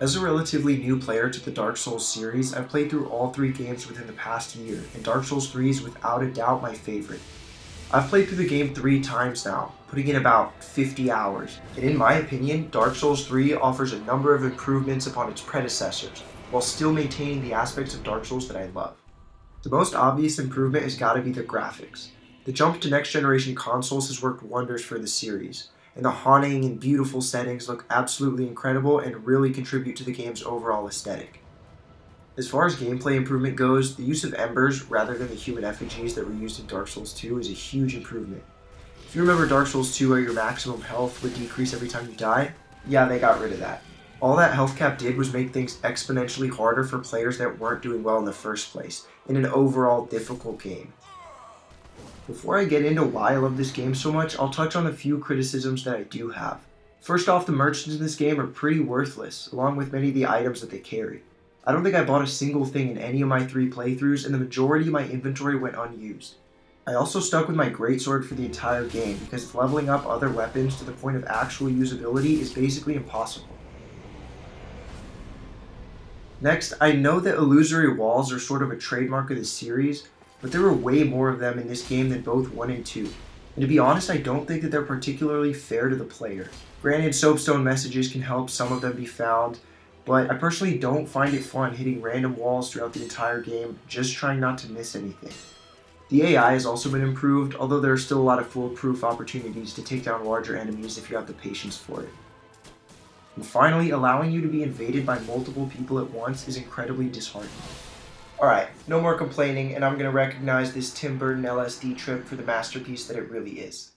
As a relatively new player to the Dark Souls series, I've played through all 3 games within the past year, and Dark Souls 3 is without a doubt my favorite. I've played through the game 3 times now, putting in about 50 hours, and in my opinion, Dark Souls 3 offers a number of improvements upon its predecessors, while still maintaining the aspects of Dark Souls that I love. The most obvious improvement has got to be the graphics. The jump to next generation consoles has worked wonders for the series, and the haunting and beautiful settings look absolutely incredible and really contribute to the game's overall aesthetic. As far as gameplay improvement goes, the use of embers rather than the human effigies that were used in Dark Souls 2 is a huge improvement. If you remember Dark Souls 2 where your maximum health would decrease every time you died, yeah, they got rid of that. All that health cap did was make things exponentially harder for players that weren't doing well in the first place, in an overall difficult game. Before I get into why I love this game so much, I'll touch on a few criticisms that I do have. First off, the merchants in this game are pretty worthless, along with many of the items that they carry. I don't think I bought a single thing in any of my 3 playthroughs, and the majority of my inventory went unused. I also stuck with my greatsword for the entire game, because leveling up other weapons to the point of actual usability is basically impossible. Next, I know that illusory walls are sort of a trademark of the series, but there were way more of them in this game than both 1 and 2. And to be honest, I don't think that they're particularly fair to the player. Granted, soapstone messages can help some of them be found, but I personally don't find it fun hitting random walls throughout the entire game, just trying not to miss anything. The AI has also been improved, although there are still a lot of foolproof opportunities to take down larger enemies if you have the patience for it. And finally, allowing you to be invaded by multiple people at once is incredibly disheartening. Alright, no more complaining, and I'm going to recognize this Tim Burton LSD trip for the masterpiece that it really is.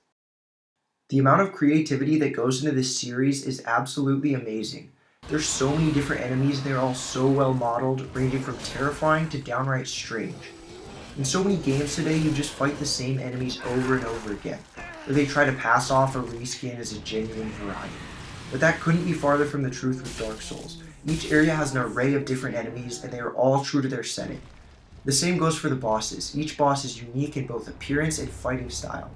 The amount of creativity that goes into this series is absolutely amazing. There's so many different enemies, they're all so well modeled, ranging from terrifying to downright strange. In so many games today, you just fight the same enemies over and over again, or they try to pass off a reskin as a genuine variety. But that couldn't be farther from the truth with Dark Souls. Each area has an array of different enemies, and they are all true to their setting. The same goes for the bosses. Each boss is unique in both appearance and fighting style.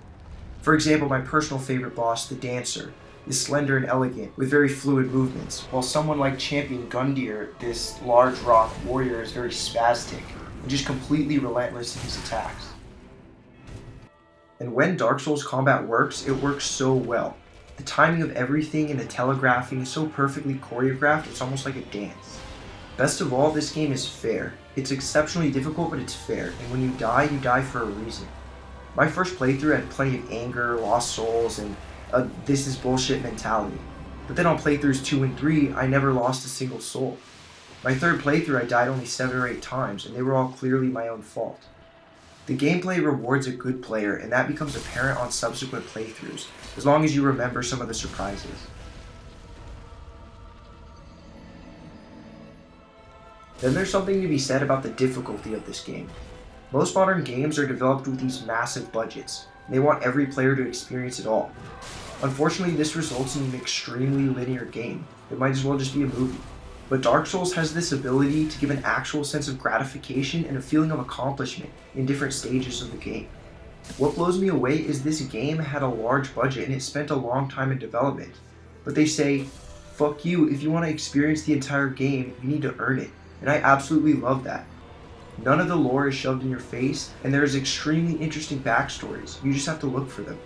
For example, my personal favorite boss, the Dancer, is slender and elegant, with very fluid movements, while someone like Champion Gundyr, this large rock warrior, is very spastic, and just completely relentless in his attacks. And when Dark Souls combat works, it works so well. The timing of everything and the telegraphing is so perfectly choreographed, it's almost like a dance. Best of all, this game is fair. It's exceptionally difficult, but it's fair, and when you die for a reason. My first playthrough had plenty of anger, lost souls, and this is bullshit mentality. But then on playthroughs 2 and 3, I never lost a single soul. My third playthrough I died only 7 or 8 times, and they were all clearly my own fault. The gameplay rewards a good player, and that becomes apparent on subsequent playthroughs, as long as you remember some of the surprises. Then there's something to be said about the difficulty of this game. Most modern games are developed with these massive budgets, and they want every player to experience it all. Unfortunately, this results in an extremely linear game. It might as well just be a movie. But Dark Souls has this ability to give an actual sense of gratification and a feeling of accomplishment in different stages of the game. What blows me away is this game had a large budget and it spent a long time in development. But they say, fuck you, if you want to experience the entire game, you need to earn it. And I absolutely love that. None of the lore is shoved in your face, and there is extremely interesting backstories. You just have to look for them.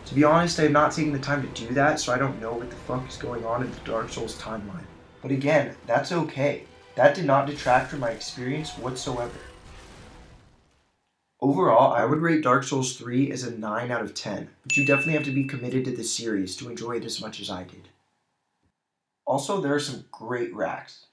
To be honest, I have not taken the time to do that, so I don't know what the fuck is going on in the Dark Souls timeline. But again, that's okay. That did not detract from my experience whatsoever. Overall, I would rate Dark Souls 3 as a 9 out of 10, but you definitely have to be committed to this series to enjoy it as much as I did. Also, there are some great racks.